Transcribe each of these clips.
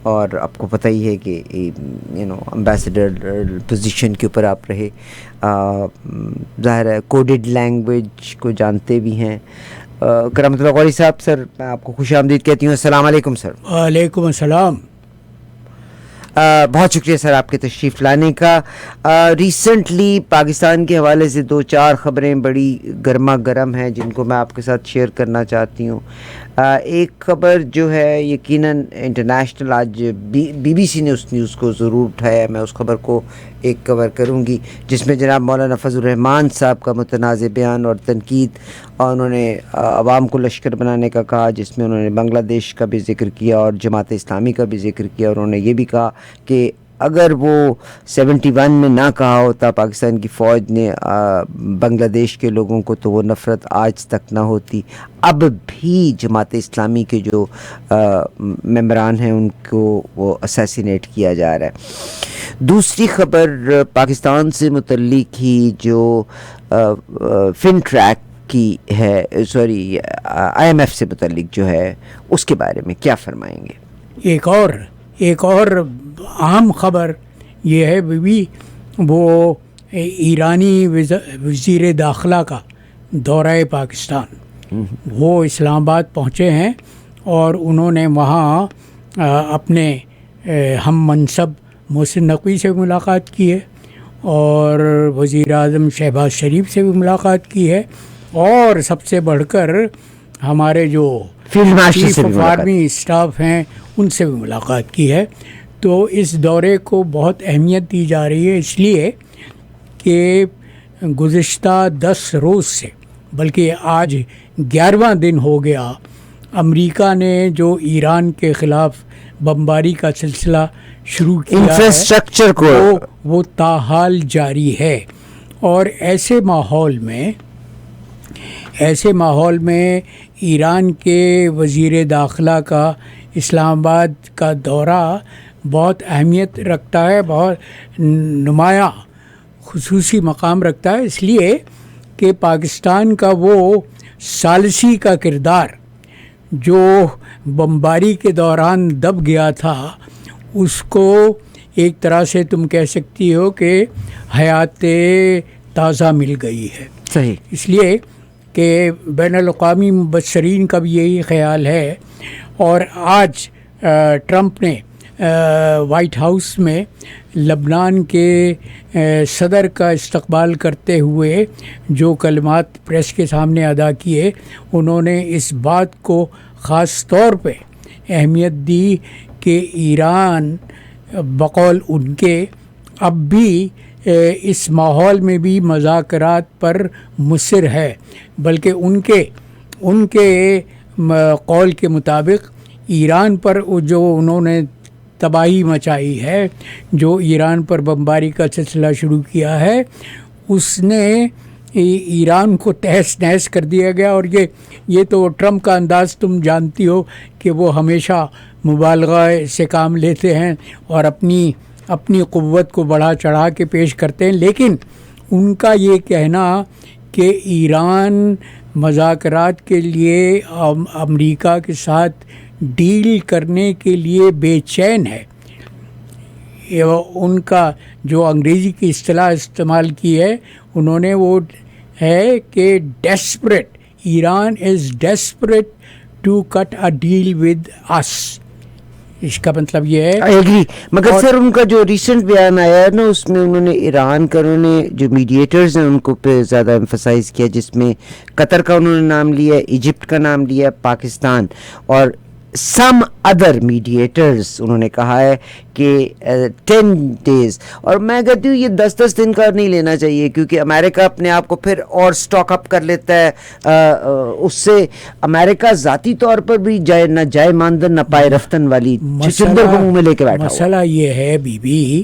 اور آپ کو پتہ ہی ہے کہ امبیسڈر پوزیشن کے اوپر آپ رہے. ظاہر ہے کوڈڈ لینگویج کو جانتے بھی ہیں. کرامت اللہ غوری صاحب، سر میں آپ کو خوش آمدید کہتی ہوں. السلام علیکم سر. وعلیکم السلام. بہت شکریہ سر آپ کے تشریف لانے کا. ریسنٹلی پاکستان کے حوالے سے 2-4 خبریں بڑی گرما گرم ہیں جن کو میں آپ کے ساتھ شیئر کرنا چاہتی ہوں. ایک خبر جو ہے یقیناً انٹرنیشنل، آج بی بی سی نے اس نیوز کو ضرور اٹھایا، میں اس خبر کو ایک کور کروں گی، جس میں جناب مولانا فضل الرحمان صاحب کا متنازع بیان اور تنقید، اور انہوں نے عوام کو لشکر بنانے کا کہا، جس میں انہوں نے بنگلہ دیش کا بھی ذکر کیا اور جماعت اسلامی کا بھی ذکر کیا، اور انہوں نے یہ بھی کہا کہ اگر وہ 71 میں نہ کہا ہوتا پاکستان کی فوج نے بنگلہ دیش کے لوگوں کو، تو وہ نفرت آج تک نہ ہوتی. اب بھی جماعت اسلامی کے جو ممبران ہیں ان کو وہ اسیسینیٹ کیا جا رہا ہے. دوسری خبر پاکستان سے متعلق ہی جو فن ٹریک کی ہے، آئی ایم ایف سے متعلق جو ہے، اس کے بارے میں کیا فرمائیں گے؟ ایک اور اہم خبر یہ ہے بھی وہ ایرانی وزیر داخلہ کا دورہ پاکستان. وہ اسلام آباد پہنچے ہیں اور انہوں نے وہاں اپنے ہم منصب محسن نقوی سے ملاقات کی ہے، اور وزیر اعظم شہباز شریف سے بھی ملاقات کی ہے، اور سب سے بڑھ کر ہمارے جو چیف آف آرمی اسٹاف ہیں ان سے بھی ملاقات کی ہے. تو اس دورے کو بہت اہمیت دی جا رہی ہے، اس لیے کہ گزشتہ 10 روز سے، بلکہ آج 11واں دن ہو گیا، امریکہ نے جو ایران کے خلاف بمباری کا سلسلہ شروع کیا انفراسٹرکچر کو وہ تاحال جاری ہے. اور ایسے ماحول میں ایران کے وزیر داخلہ کا اسلام آباد کا دورہ بہت اہمیت رکھتا ہے، بہت نمایاں خصوصی مقام رکھتا ہے، اس لیے کہ پاکستان کا وہ ثالثی کا کردار جو بمباری کے دوران دب گیا تھا، اس کو ایک طرح سے تم کہہ سکتی ہو کہ حیات تازہ مل گئی ہے. صحیح. اس لیے کہ بین الاقوامی مبصرین کا بھی یہی خیال ہے. اور آج ٹرمپ نے وائٹ ہاؤس میں لبنان کے صدر کا استقبال کرتے ہوئے جو کلمات پریس کے سامنے ادا کیے، انہوں نے اس بات کو خاص طور پہ اہمیت دی کہ ایران بقول ان کے اب بھی اس ماحول میں بھی مذاکرات پر مصر ہے، بلکہ ان کے قول کے مطابق ایران پر جو انہوں نے تباہی مچائی ہے، جو ایران پر بمباری کا سلسلہ شروع کیا ہے، اس نے ایران کو تہس نہس کر دیا گیا. اور یہ تو ٹرمپ کا انداز تم جانتی ہو کہ وہ ہمیشہ مبالغہ سے کام لیتے ہیں اور اپنی قوت کو بڑھا چڑھا کے پیش کرتے ہیں. لیکن ان کا یہ کہنا کہ ایران مذاکرات کے لیے امریکہ کے ساتھ ڈیل کرنے کے لیے بے چین ہے، ان کا جو انگریزی کی اصطلاح استعمال کی ہے انہوں نے، وہ ہے کہ desperate, Iran is desperate to cut a deal with us. اس کا مطلب یہ ہے ایگری. مگر سر ان کا جو ریسنٹ بیان آیا ہے نا، اس میں انہوں نے ایران کا، انہوں نے جو میڈیٹرز ہیں ان کو پہ زیادہ ایمفسائز کیا، جس میں قطر کا انہوں نے نام لیا، ایجپٹ کا نام لیا، پاکستان اور سم ادر میڈیٹرز. انہوں نے کہا ہے کہ 10 days، اور میں کہتی ہوں یہ 10 دن کا نہیں لینا چاہیے، کیونکہ امریکہ اپنے آپ کو پھر اور سٹاک اپ کر لیتا ہے. اس سے امریکہ ذاتی طور پر بھی نہ جائے ماندن نہ پائے رفتن والی چچندر کو منہ میں لے کے بیٹھا. مسئلہ یہ ہے بی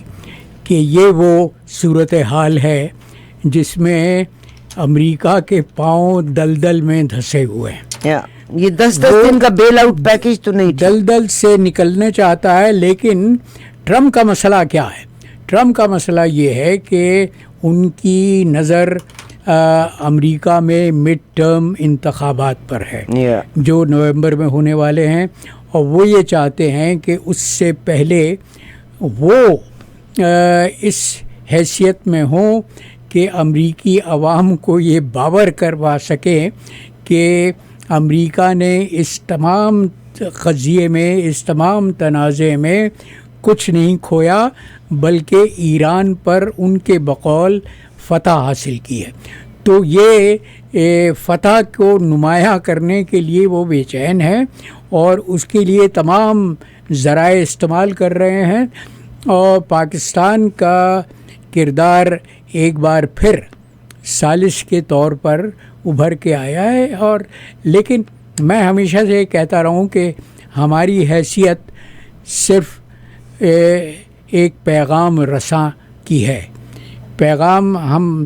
کہ یہ وہ صورتحال ہے جس میں امریکہ کے پاؤں دلدل میں دھسے ہوئے ہیں. یہ 10 دن کا بیل آؤٹ پیکج تو نہیں، دلدل سے نکلنے چاہتا ہے. لیکن ٹرمپ کا مسئلہ کیا ہے؟ ٹرمپ کا مسئلہ یہ ہے کہ ان کی نظر امریکہ میں مڈ ٹرم انتخابات پر ہے جو نومبر میں ہونے والے ہیں، اور وہ یہ چاہتے ہیں کہ اس سے پہلے وہ اس حیثیت میں ہوں کہ امریکی عوام کو یہ باور کروا سکیں کہ امریکہ نے اس تمام قضیے میں، اس تمام تنازع میں کچھ نہیں کھویا، بلکہ ایران پر ان کے بقول فتح حاصل کی ہے۔ تو یہ فتح کو نمایاں کرنے کے لیے وہ بے چین ہیں اور اس کے لیے تمام ذرائع استعمال کر رہے ہیں، اور پاکستان کا کردار ایک بار پھر سازش کے طور پر ابھر کے آیا ہے۔ اور لیکن میں ہمیشہ سے کہتا رہا ہوں کہ ہماری حیثیت صرف ایک پیغام رساں کی ہے۔ پیغام ہم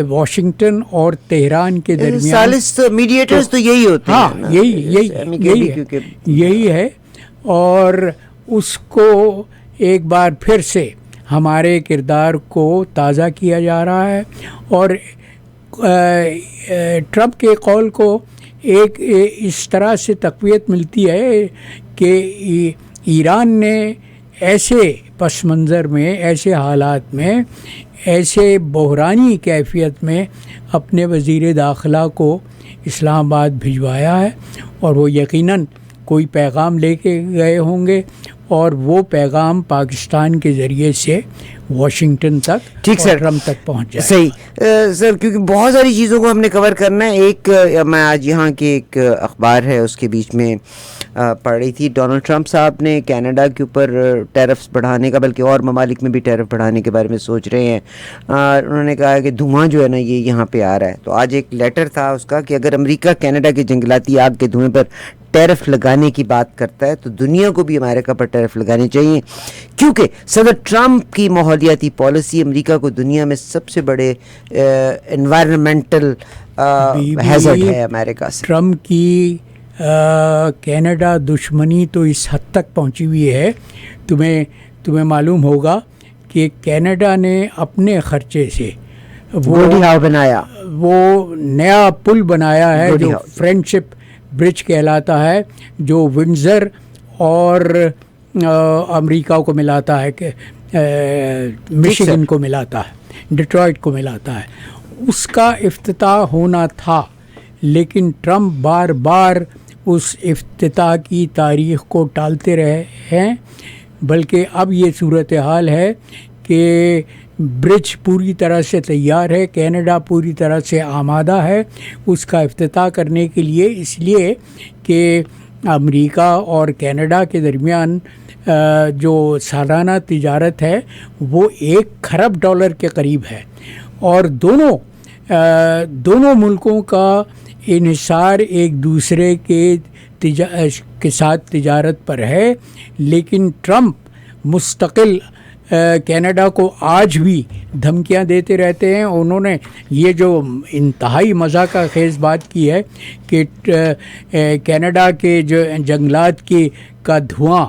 واشنگٹن اور تہران کے درمیان، ثالث میڈیٹرز تو یہی ہوتے ہیں۔ ہاں، یہی ہے، اور اس کو ایک بار پھر سے ہمارے کردار کو تازہ کیا جا رہا ہے، اور ٹرمپ کے قول کو ایک اس طرح سے تقویت ملتی ہے کہ ایران نے ایسے پس منظر میں، ایسے حالات میں، ایسے بحرانی کیفیت میں اپنے وزیر داخلہ کو اسلام آباد بھجوایا ہے، اور وہ یقیناً کوئی پیغام لے کے گئے ہوں گے، اور وہ پیغام پاکستان کے ذریعے سے واشنگٹن تک اور ٹرمپ تک پہنچ جائے۔ صحیح سر، کیونکہ بہت ساری چیزوں کو ہم نے کور کرنا ہے۔ ایک میں آج یہاں کی ایک اخبار ہے اس کے بیچ میں پڑھ رہی تھی، ڈونلڈ ٹرمپ صاحب نے کینیڈا کے اوپر ٹیرفس بڑھانے کا، بلکہ اور ممالک میں بھی ٹیرف بڑھانے کے بارے میں سوچ رہے ہیں۔ انہوں نے کہا کہ دھواں جو ہے نا یہ یہاں پہ آ رہا ہے۔ تو آج ایک لیٹر تھا اس کا کہ اگر امریکہ کینیڈا کے جنگلاتی آگ کے دھوئیں پر ٹیرف لگانے کی بات کرتا ہے تو دنیا کو بھی امریکہ پر ٹیرف لگانے چاہیے، کیونکہ صدر ٹرمپ کی ماحولیاتی پالیسی امریکہ کو دنیا میں سب سے بڑے انوائرمنٹل ہیزرڈ ہے امریکہ سے۔ ٹرمپ کی کینیڈا دشمنی تو اس حد تک پہنچی ہوئی ہے، تمہیں معلوم ہوگا کہ کینیڈا نے اپنے خرچے سے وہ نیا پل بنایا ہے جو فرینڈ شپ برج کہلاتا ہے، جو ونڈزر اور امریکہ کو ملاتا ہے، کہ مشیگن کو ملاتا ہے، ڈیٹرائٹ کو ملاتا ہے۔ اس کا افتتاح ہونا تھا، لیکن ٹرمپ بار بار اس افتتاح کی تاریخ کو ٹالتے رہے ہیں، بلکہ اب یہ صورتحال ہے کہ برج پوری طرح سے تیار ہے، کینیڈا پوری طرح سے آمادہ ہے اس کا افتتاح کرنے کے لیے، اس لیے کہ امریکہ اور کینیڈا کے درمیان جو سالانہ تجارت ہے وہ $1 کھرب کے قریب ہے، اور دونوں ملکوں کا انحصار ایک دوسرے کے ساتھ تجارت پر ہے۔ لیکن ٹرمپ مستقل کینیڈا کو آج بھی دھمکیاں دیتے رہتے ہیں۔ انہوں نے یہ جو انتہائی مذاق خیز بات کی ہے کہ کینیڈا کے جو جنگلات کا دھواں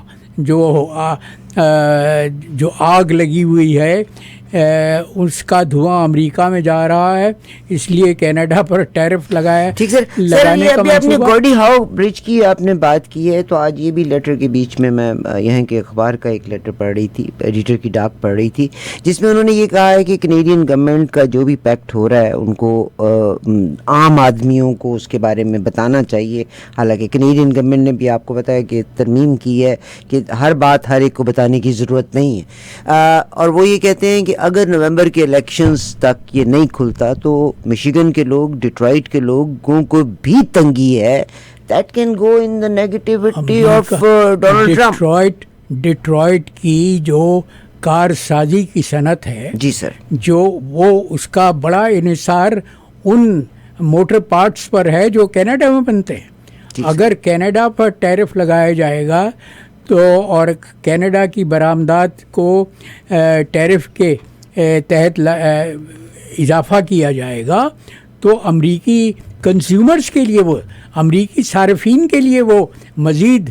جو آگ لگی ہوئی ہے اس کا دھواں امریکہ میں جا رہا ہے، اس لیے کینیڈا پر ٹیرف لگایا۔ ٹھیک سر، لگانے کا آپ نے گورڈی ہاؤ برج کی آپ نے بات کی ہے، تو آج یہ بھی لیٹر کے بیچ میں یہاں کے اخبار کا ایک لیٹر پڑھ رہی تھی، ایڈیٹر کی ڈاک پڑھ رہی تھی، جس میں انہوں نے یہ کہا ہے کہ کینیڈین گورنمنٹ کا جو بھی پیکٹ ہو رہا ہے ان کو عام آدمیوں کو اس کے بارے میں بتانا چاہیے۔ حالانکہ کینیڈین گورنمنٹ نے بھی آپ کو بتایا کہ ترمیم کی ہے کہ ہر بات ہر ایک کو بتانے کی ضرورت نہیں ہے، اور وہ یہ کہتے ہیں کہ اگر نومبر کے الیکشنز تک یہ نہیں کھلتا تو مشیگن کے لوگ، ڈیٹرائٹ کے لوگوں کو بھی تنگی ہے۔ That can go in the negativity of Donald Trump. Detroit کی جو کار سازی کی صنعت ہے، جی سر، جو وہ اس کا بڑا انحصار ان موٹر پارٹس پر ہے جو کینیڈا میں بنتے ہیں۔ اگر کینیڈا پر ٹیرف لگایا جائے گا تو اور کینیڈا کی برآمدات کو ٹیرف کے تحت اضافہ کیا جائے گا تو امریکی کنزیومرز کے لیے، وہ امریکی صارفین کے لیے وہ مزید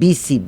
BC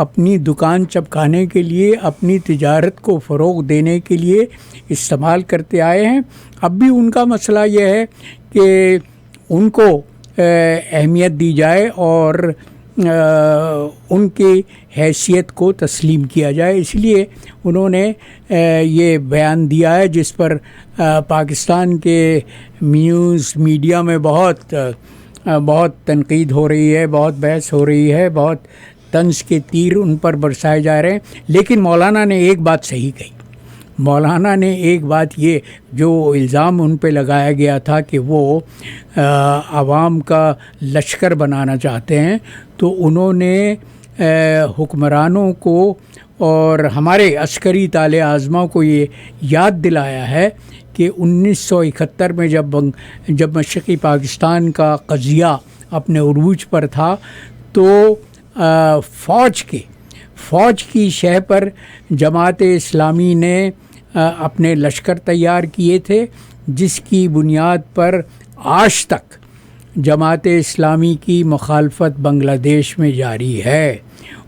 اپنی دکان چمکانے کے لیے، اپنی تجارت کو فروغ دینے کے لیے استعمال کرتے آئے ہیں۔ اب بھی ان کا مسئلہ یہ ہے کہ ان کو اہمیت دی جائے اور ان کی حیثیت کو تسلیم کیا جائے، اس لیے انہوں نے یہ بیان دیا ہے، جس پر پاکستان کے نیوز میڈیا میں بہت تنقید ہو رہی ہے، بہت بحث ہو رہی ہے، بہت طنز کے تیر ان پر برسائے جا رہے ہیں۔ لیکن مولانا نے ایک بات صحیح کہی، مولانا نے ایک بات یہ، جو الزام ان پہ لگایا گیا تھا کہ وہ عوام کا لشکر بنانا چاہتے ہیں، تو انہوں نے حکمرانوں کو اور ہمارے عسکری طالع اعظموں کو یہ یاد دلایا ہے کہ 1971 میں جب مشرقی پاکستان کا قضیہ اپنے عروج پر تھا، تو فوج کی شہ پر جماعت اسلامی نے اپنے لشکر تیار کیے تھے، جس کی بنیاد پر آج تک جماعت اسلامی کی مخالفت بنگلہ دیش میں جاری ہے،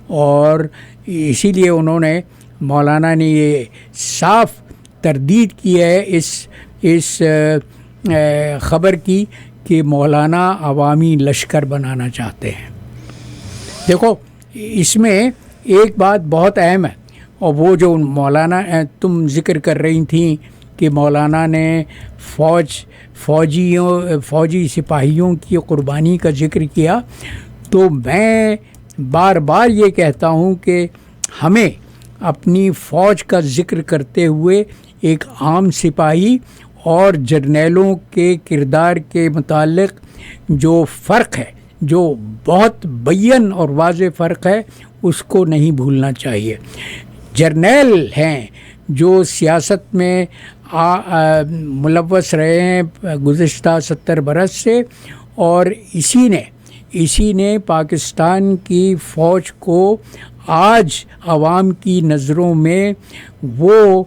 اور اسی لیے انہوں نے، مولانا نے یہ صاف تردید کی ہے اس خبر کی کہ مولانا عوامی لشکر بنانا چاہتے ہیں۔ دیکھو، اس میں ایک بات بہت اہم ہے، اور وہ جو مولانا تم ذکر کر رہی تھیں کہ مولانا نے فوجی سپاہیوں کی قربانی کا ذکر کیا، تو میں بار بار یہ کہتا ہوں کہ ہمیں اپنی فوج کا ذکر کرتے ہوئے ایک عام سپاہی اور جرنیلوں کے کردار کے متعلق جو فرق ہے، جو بہت بیان اور واضح فرق ہے، اس کو نہیں بھولنا چاہیے۔ جرنیل ہیں جو سیاست میں ملوث رہے ہیں گزشتہ 70 برس سے، اور اسی نے پاکستان کی فوج کو آج عوام کی نظروں میں وہ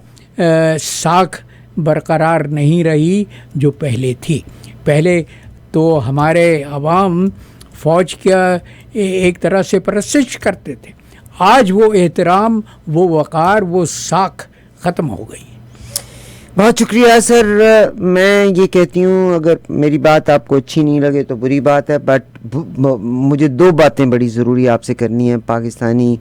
ساکھ برقرار نہیں رہی جو پہلے تھی۔ پہلے تو ہمارے عوام فوج کا ایک طرح سے پرستش کرتے تھے، آج وہ احترام، وہ وقار، وہ ساکھ ختم ہو گئی۔ بہت شکریہ سر۔ میں یہ کہتی ہوں، اگر میری بات آپ کو اچھی نہیں لگے تو بری بات ہے، بٹ مجھے 2 باتیں بڑی ضروری آپ سے کرنی ہیں۔ پاکستانی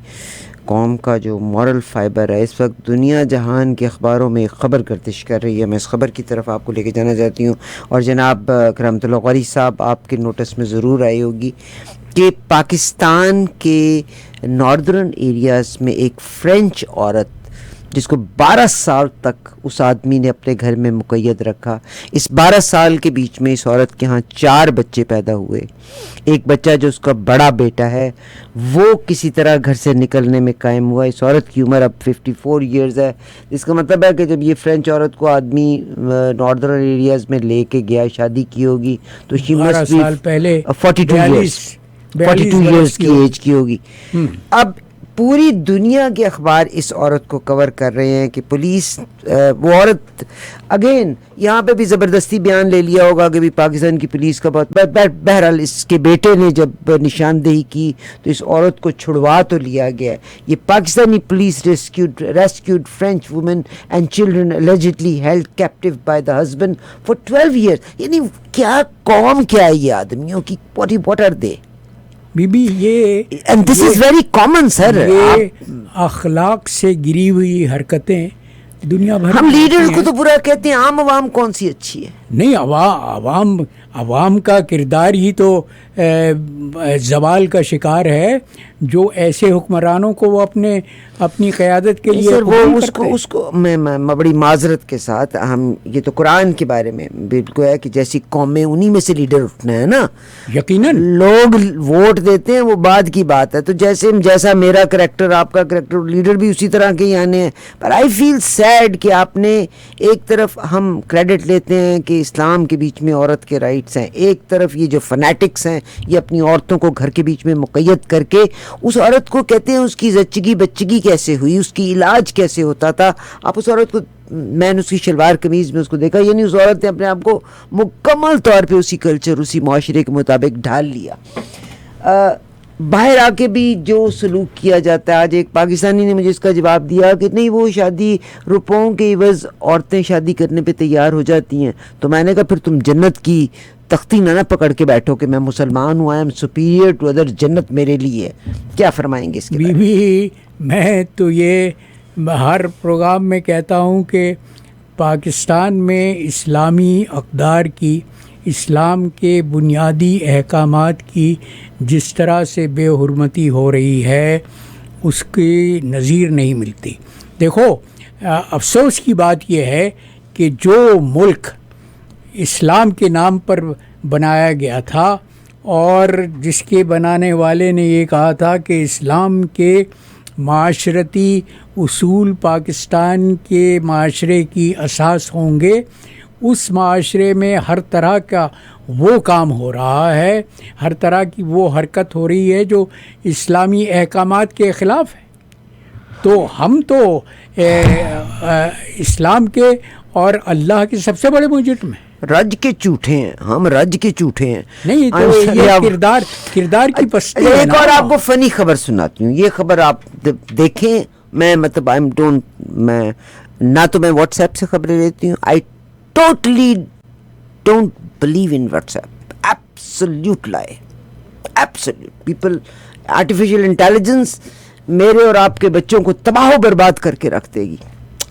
قوم کا جو مورل فائبر ہے، اس وقت دنیا جہان کے اخباروں میں ایک خبر گردش کر رہی ہے، میں اس خبر کی طرف آپ کو لے کے جانا چاہتی ہوں، اور جناب کرامت اللہ قاری صاحب آپ کے نوٹس میں ضرور آئی ہوگی کہ پاکستان کے ناردرن ایریاز میں ایک فرینچ عورت جس کو 12 سال تک اس آدمی نے اپنے گھر میں مقید رکھا، اس 12 سال کے بیچ میں اس عورت کے ہاں 4 بچے پیدا ہوئے۔ ایک بچہ جو اس کا بڑا بیٹا ہے وہ کسی طرح گھر سے نکلنے میں قائم ہوا۔ اس عورت کی عمر اب 54 ایئرز ہے، جس کا مطلب ہے کہ جب یہ فرینچ عورت کو آدمی ناردرن ایریاز میں لے کے گیا، شادی کی ہوگی، تو 12 سال پہلے 42 ایئرز کی ایج کی ہوگی۔ اب پوری دنیا کے اخبار اس عورت کو کور کر رہے ہیں کہ پولیس، وہ عورت اگین یہاں پہ بھی زبردستی بیان لے لیا ہوگا کہ بھی پاکستان کی پولیس کا بہت، بہرحال اس کے بیٹے نے جب نشاندہی کی تو اس عورت کو چھڑوا تو لیا گیا۔ یہ Pakistani police rescued French women and children allegedly held captive by the husband for 12 years۔ یعنی کیا قوم، کیا ہے یہ آدمیوں کی، what are they؟ بی بی یہ And this is very common sir۔ یہ اخلاق سے گری ہوئی حرکتیں دنیا بھر ہم لیڈر کو تو برا کہتے ہیں، عوام کون سی اچھی ہے؟ نہیں، عوام کا کردار ہی تو زوال کا شکار ہے، جو ایسے حکمرانوں کو وہ اپنی قیادت کے لیے سر وہ اس کو میں بڑی معذرت کے ساتھ، ہم یہ تو قرآن کے بارے میں بالکل ہے کہ جیسی قومیں انہی میں سے لیڈر اٹھنا ہے نا، یقیناً لوگ ووٹ دیتے ہیں وہ بعد کی بات ہے۔ تو جیسا میرا کریکٹر، آپ کا کریکٹر، لیڈر بھی اسی طرح کے ہی آنے ہیں۔ پر آئی فیل سیڈ کہ آپ نے ایک طرف ہم کریڈٹ لیتے ہیں کہ اسلام کے بیچ میں عورت کے رائٹس ہیں، ایک طرف یہ جو فنیٹکس ہیں یہ اپنی عورتوں کو گھر کے بیچ میں مقید کر کے اس عورت کو کہتے ہیں اس کی زچگی بچگی کیسے ہوئی، اس کی علاج کیسے ہوتا تھا۔ آپ اس عورت کو، میں نے اس کی شلوار قمیض میں اس کو دیکھا، یعنی اس عورت نے اپنے آپ کو مکمل طور پہ اسی کلچر، اسی معاشرے کے مطابق ڈھال لیا۔ باہر آ کے بھی جو سلوک کیا جاتا ہے. آج ایک پاکستانی نے مجھے اس کا جواب دیا کہ نہیں وہ شادی روپوں کے عوض عورتیں شادی کرنے پہ تیار ہو جاتی ہیں. تو میں نے کہا پھر تم جنت کی تختی نہ پکڑ کے بیٹھو کہ میں مسلمان ہوں, I am superior to other, جنت میرے لیے ہے. کیا فرمائیں گے اس کے بارے بھی میں تو یہ ہر پروگرام میں کہتا ہوں کہ پاکستان میں اسلامی اقدار کی, اسلام کے بنیادی احکامات کی جس طرح سے بے حرمتی ہو رہی ہے اس کی نظیر نہیں ملتی. دیکھو افسوس کی بات یہ ہے کہ جو ملک اسلام کے نام پر بنایا گیا تھا اور جس کے بنانے والے نے یہ کہا تھا کہ اسلام کے معاشرتی اصول پاکستان کے معاشرے کی اساس ہوں گے, اس معاشرے میں ہر طرح کا وہ کام ہو رہا ہے, ہر طرح کی وہ حرکت ہو رہی ہے جو اسلامی احکامات کے خلاف ہے. تو ہم تو اسلام کے اور اللہ کے سب سے بڑے مجرم ہیں. رج کے جھوٹے ہیں ہم, رج کے جھوٹے ہیں. نہیں تو یہ کردار کی پستی ہے. ایک اور آپ کو فنی خبر سناتی ہوں, یہ خبر آپ دیکھیں. میں مطلب میں نہ تو میں واٹس ایپ سے خبریں لیتی ہوں, I totally don't believe in what's app, absolute لائی, ایبسلیوٹ. پیپل, آرٹیفیشیل انٹیلیجنس میرے اور آپ کے بچوں کو تباہ و برباد کر کے رکھ دے گی.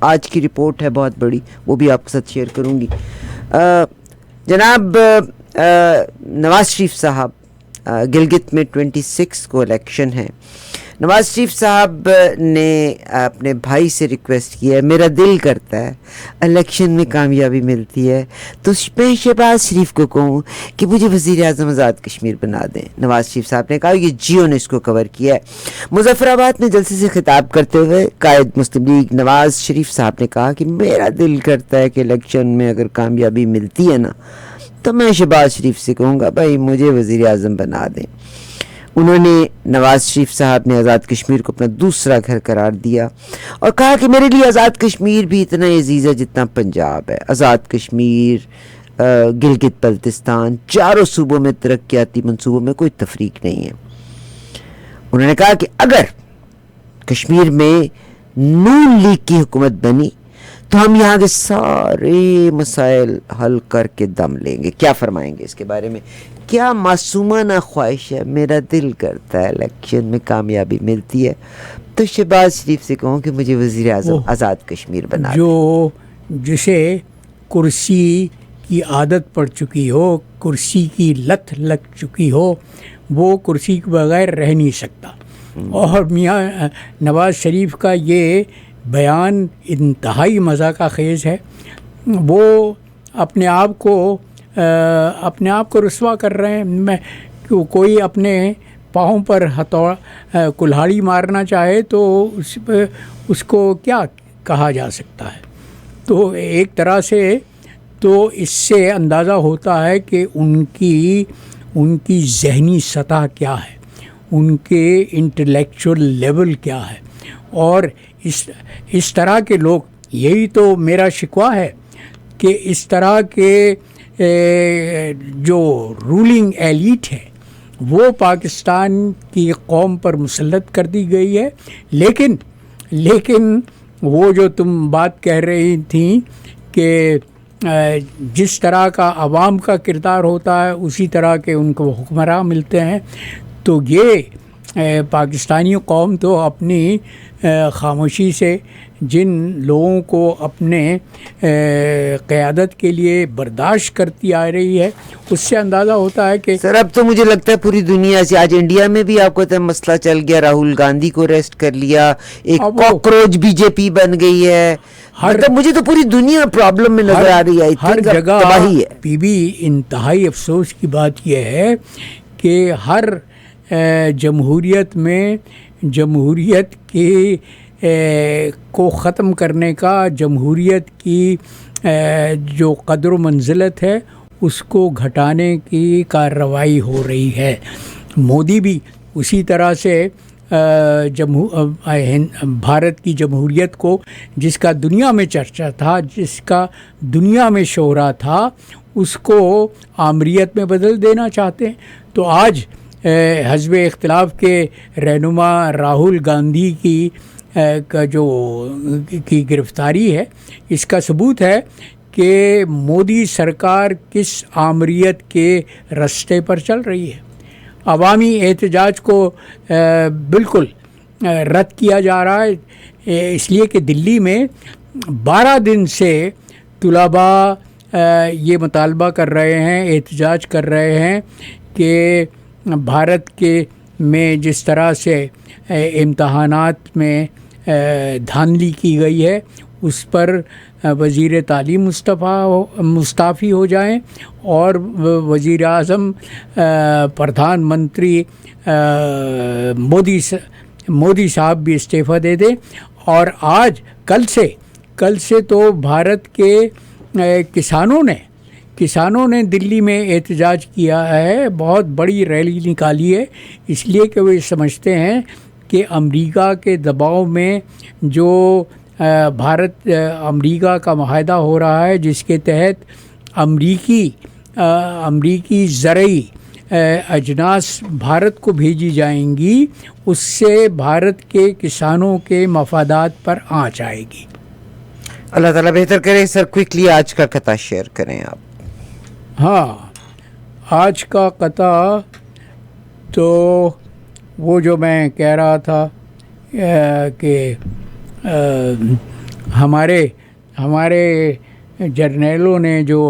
آج کی رپورٹ ہے بہت بڑی, وہ بھی آپ کے ساتھ شیئر کروں گی. جناب نواز شریف صاحب گلگت میں 26 کو الیکشن ہے. نواز شریف صاحب نے اپنے بھائی سے ریکویسٹ کیا ہے, میرا دل کرتا ہے الیکشن میں کامیابی ملتی ہے تو میں شہباز شریف کو کہوں کہ مجھے وزیر اعظم آزاد کشمیر بنا دیں. نواز شریف صاحب نے کہا, یہ جیو نے اس کو کور کیا ہے. مظفر آباد میں جلسے سے خطاب کرتے ہوئے قائد مسلم لیگ نواز شریف صاحب نے کہا کہ میرا دل کرتا ہے کہ الیکشن میں اگر کامیابی ملتی ہے نا تو میں شہباز شریف سے کہوں گا بھائی مجھے وزیر اعظم بنا دیں. انہوں نے, نواز شریف صاحب نے آزاد کشمیر کو اپنا دوسرا گھر قرار دیا اور کہا کہ میرے لیے آزاد کشمیر بھی اتنا عزیز ہے جتنا پنجاب ہے. آزاد کشمیر, گلگت بلتستان, چاروں صوبوں میں ترقیاتی منصوبوں میں کوئی تفریق نہیں ہے. انہوں نے کہا کہ اگر کشمیر میں نون لیگ کی حکومت بنی تو ہم یہاں کے سارے مسائل حل کر کے دم لیں گے. کیا فرمائیں گے اس کے بارے میں؟ کیا معصومانہ خواہش ہے, میرا دل کرتا ہے الیکشن میں کامیابی ملتی ہے تو شہباز شریف سے کہوں کہ مجھے وزیر اعظم آزاد کشمیر بنا دیں. جو جسے کرسی کی عادت پڑ چکی ہو, کرسی کی لت لگ چکی ہو, وہ کرسی کے بغیر رہ نہیں سکتا. اور میاں نواز شریف کا یہ بیان انتہائی مذاق خیز ہے. وہ اپنے آپ کو رسوا کر رہے ہیں. میں کوئی اپنے پاؤں پر کلہاڑی مارنا چاہے تو اس کو کیا کہا جا سکتا ہے. تو ایک طرح سے تو اس سے اندازہ ہوتا ہے کہ ان کی ذہنی سطح کیا ہے, ان کے انٹلیکچول لیول کیا ہے. اور اس طرح کے لوگ, یہی تو میرا شکوہ ہے کہ اس طرح کے جو رولنگ ایلیٹ ہے وہ پاکستان کی قوم پر مسلط کر دی گئی ہے. لیکن وہ جو تم بات کہہ رہی تھیں کہ جس طرح کا عوام کا کردار ہوتا ہے اسی طرح کے ان کو حکمراں ملتے ہیں. تو یہ پاکستانی قوم تو اپنی خاموشی سے جن لوگوں کو اپنے قیادت کے لیے برداشت کرتی آ رہی ہے اس سے اندازہ ہوتا ہے کہ سر اب تو مجھے لگتا ہے پوری دنیا سے, آج انڈیا میں بھی آپ کو مسئلہ چل گیا, راہل گاندھی کو اریسٹ کر لیا, ایک کاکروچ بی جے پی بن گئی ہے. مجھے تو پوری دنیا پرابلم میں نظر آ رہی ہے, ہر جگہ تباہی ہے. انتہائی افسوس کی بات یہ ہے کہ ہر جمہوریت میں جمہوریت کی کو ختم کرنے کا, جمہوریت کی جو قدر و منزلت ہے اس کو گھٹانے کی کارروائی ہو رہی ہے. مودی بھی اسی طرح سے بھارت کی جمہوریت کو, جس کا دنیا میں چرچا تھا, جس کا دنیا میں شہرا تھا, اس کو آمریت میں بدل دینا چاہتے ہیں. تو آج حزب اختلاف کے رہنما راہل گاندھی کی گرفتاری ہے، اس کا ثبوت ہے کہ مودی سرکار کس آمریت کے رستے پر چل رہی ہے۔ عوامی احتجاج کو بالکل رد کیا جا رہا ہے، اس لیے کہ دلی میں 12 دن سے طلباء یہ مطالبہ کر رہے ہیں، احتجاج کر رہے ہیں کہ بھارت کے میں جس طرح سے امتحانات میں دھاندلی کی گئی ہے اس پر وزیر تعلیم مستعفی ہو جائیں اور وزیر اعظم پردھان منتری مودی صاحب بھی استعفیٰ دے دیں۔ اور آج کل سے تو بھارت کے کسانوں نے دلی میں احتجاج کیا ہے، بہت بڑی ریلی نکالی ہے، اس لیے کہ وہ سمجھتے ہیں کہ امریکہ کے دباؤ میں جو بھارت امریکہ کا معاہدہ ہو رہا ہے جس کے تحت امریکی زرعی اجناس بھارت کو بھیجی جائیں گی، اس سے بھارت کے کسانوں کے مفادات پر آنچ آئے گی۔ اللہ تعالیٰ بہتر کرے۔ سر کوئکلی آج کا قطعہ شیئر کریں آپ۔ ہاں، آج کا قطعہ تو وہ جو میں کہہ رہا تھا کہ ہمارے جرنیلوں نے جو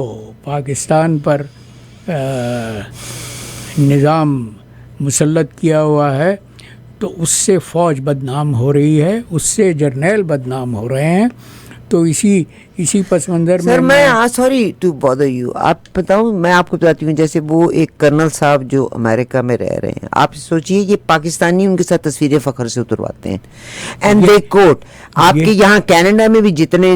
پاکستان پر نظام مسلط کیا ہوا ہے تو اس سے فوج بدنام ہو رہی ہے، اس سے جرنیل بدنام ہو رہے ہیں، تو اسی پس منظر میں سر میں سوری ٹو بادر یو، آپ بتاؤں، میں آپ کو بتاتی ہوں، جیسے وہ ایک کرنل صاحب جو امریکہ میں رہ رہے ہیں، آپ سوچئے یہ پاکستانی ان کے ساتھ تصویریں فخر سے اترواتے ہیں اینڈ دے کوٹ۔ آپ کے یہاں کینیڈا میں بھی جتنے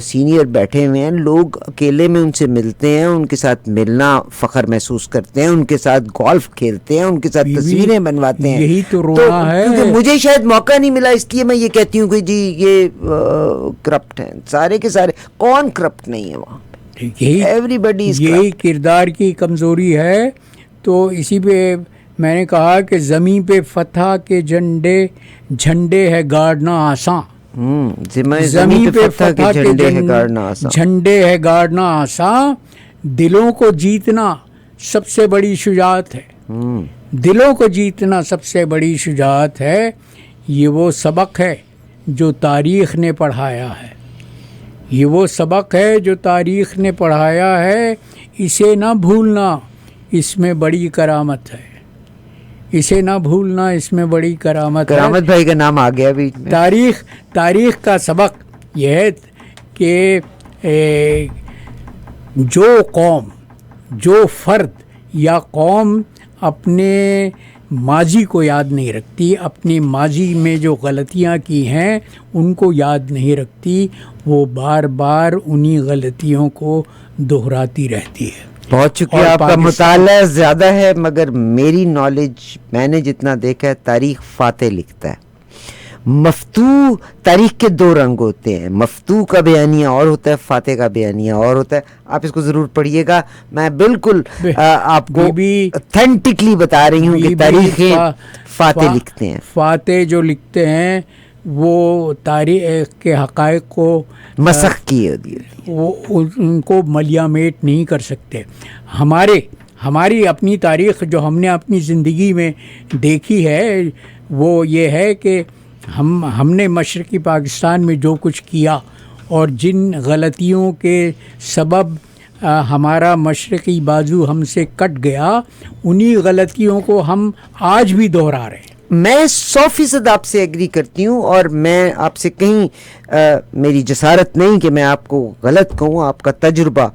سینئر بیٹھے ہوئے ہیں، لوگ اکیلے میں ان سے ملتے ہیں، ان کے ساتھ ملنا فخر محسوس کرتے ہیں، ان کے ساتھ گولف کھیلتے ہیں، ان کے ساتھ تصویریں بنواتے ہیں۔ یہی تو رونا ہے، کیونکہ مجھے شاید موقع نہیں ملا، اس لیے میں یہ کہتی ہوں کہ جی یہ کرپٹ ہیں، سارے کے سارے، کون کرپٹ نہیں ہے وہاں پہ؟ یہی کردار کی کمزوری ہے۔ تو اسی پہ میں نے کہا کہ زمین پہ فتح کے جھنڈے ہے گاڑنا آساں، زمین پہ فتح کے جھنڈے ہے گاڑنا آساں، دلوں کو جیتنا سب سے بڑی شجاعت ہے، دلوں کو جیتنا سب سے بڑی شجاعت ہے۔ یہ وہ سبق ہے جو تاریخ نے پڑھایا ہے، یہ وہ سبق ہے جو تاریخ نے پڑھایا ہے، اسے نہ بھولنا اس میں بڑی کرامت ہے، اسے نہ بھولنا اس میں بڑی کرامت ہے۔ کرامت بھائی کا نام آ گیا بھی۔ تاریخ کا سبق یہ ہے کہ جو قوم، جو فرد یا قوم اپنے ماضی کو یاد نہیں رکھتی، اپنی ماضی میں جو غلطیاں کی ہیں ان کو یاد نہیں رکھتی، وہ بار بار انہی غلطیوں کو دہراتی رہتی ہے۔ بہت شکریہ، آپ کا مطالعہ زیادہ ہے، مگر میری نالج، میں نے جتنا دیکھا ہے، تاریخ فاتح لکھتا ہے۔ مفتوح تاریخ کے دو رنگ ہوتے ہیں، مفتوح کا بیانیہ اور ہوتا ہے، فاتح کا بیانیہ اور ہوتا ہے۔ آپ اس کو ضرور پڑھیے گا، میں بالکل آپ کو اتھینٹکلی بتا رہی ہوں کہ تاریخیں فاتح لکھتے ہیں۔ فاتح جو لکھتے ہیں وہ تاریخ کے حقائق کو مسخ کیے ہوتی ہے، وہ ان کو ملیامیٹ نہیں کر سکتے۔ ہماری اپنی تاریخ جو ہم نے اپنی زندگی میں دیکھی ہے وہ یہ ہے کہ ہم نے مشرقی پاکستان میں جو کچھ کیا اور جن غلطیوں کے سبب ہمارا مشرقی بازو ہم سے کٹ گیا، انہی غلطیوں کو ہم آج بھی دہرا رہے ہیں۔ میں 100% آپ سے ایگری کرتی ہوں، اور میں آپ سے کہیں میری جسارت نہیں کہ میں آپ کو غلط کہوں، آپ کا تجربہ،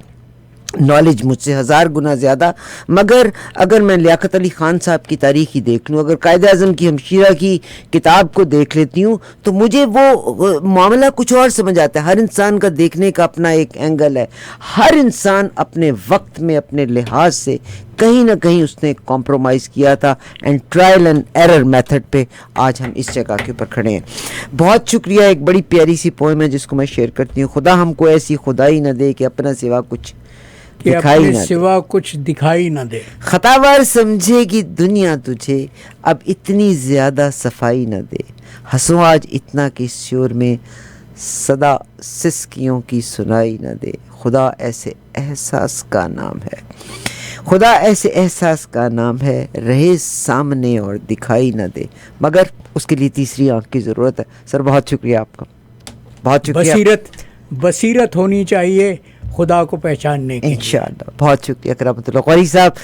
نالج مجھ سے 1000 گنا زیادہ، مگر اگر میں لیاقت علی خان صاحب کی تاریخ ہی دیکھ لوں، اگر قائد اعظم کی ہمشیرہ کی کتاب کو دیکھ لیتی ہوں، تو مجھے وہ معاملہ کچھ اور سمجھ آتا ہے۔ ہر انسان کا دیکھنے کا اپنا ایک اینگل ہے، ہر انسان اپنے وقت میں اپنے لحاظ سے کہیں نہ کہیں اس نے کمپرومائز کیا تھا، and trial and error method پہ آج ہم اس جگہ کے اوپر کھڑے ہیں۔ بہت شکریہ۔ ایک بڑی پیاری سی پوئم ہے جس کو میں شیئر کرتی ہوں۔ خدا ہم کو ایسی خدائی نہ دے کہ اپنا سوا کچھ کہ دکھائی اپنے نہ دے، سوا کچھ دکھائی نہ دے. خطاوار سمجھے گی دنیا تجھے، اب اتنی زیادہ صفائی نہ دے، ہنسو آج اتنا کہ اس شور میں صدا سسکیوں کی سنائی نہ دے. خدا ایسے احساس کا نام ہے، خدا ایسے احساس کا نام ہے، رہے سامنے اور دکھائی نہ دے، مگر اس کے لیے تیسری آنکھ کی ضرورت ہے. سر بہت شکریہ آپ کا، بہت شکریہ. بصیرت ہونی چاہیے خدا کو پہچاننے کے لیے. انشاءاللہ بہت شکریہ کرامت اللہ قاری صاحب.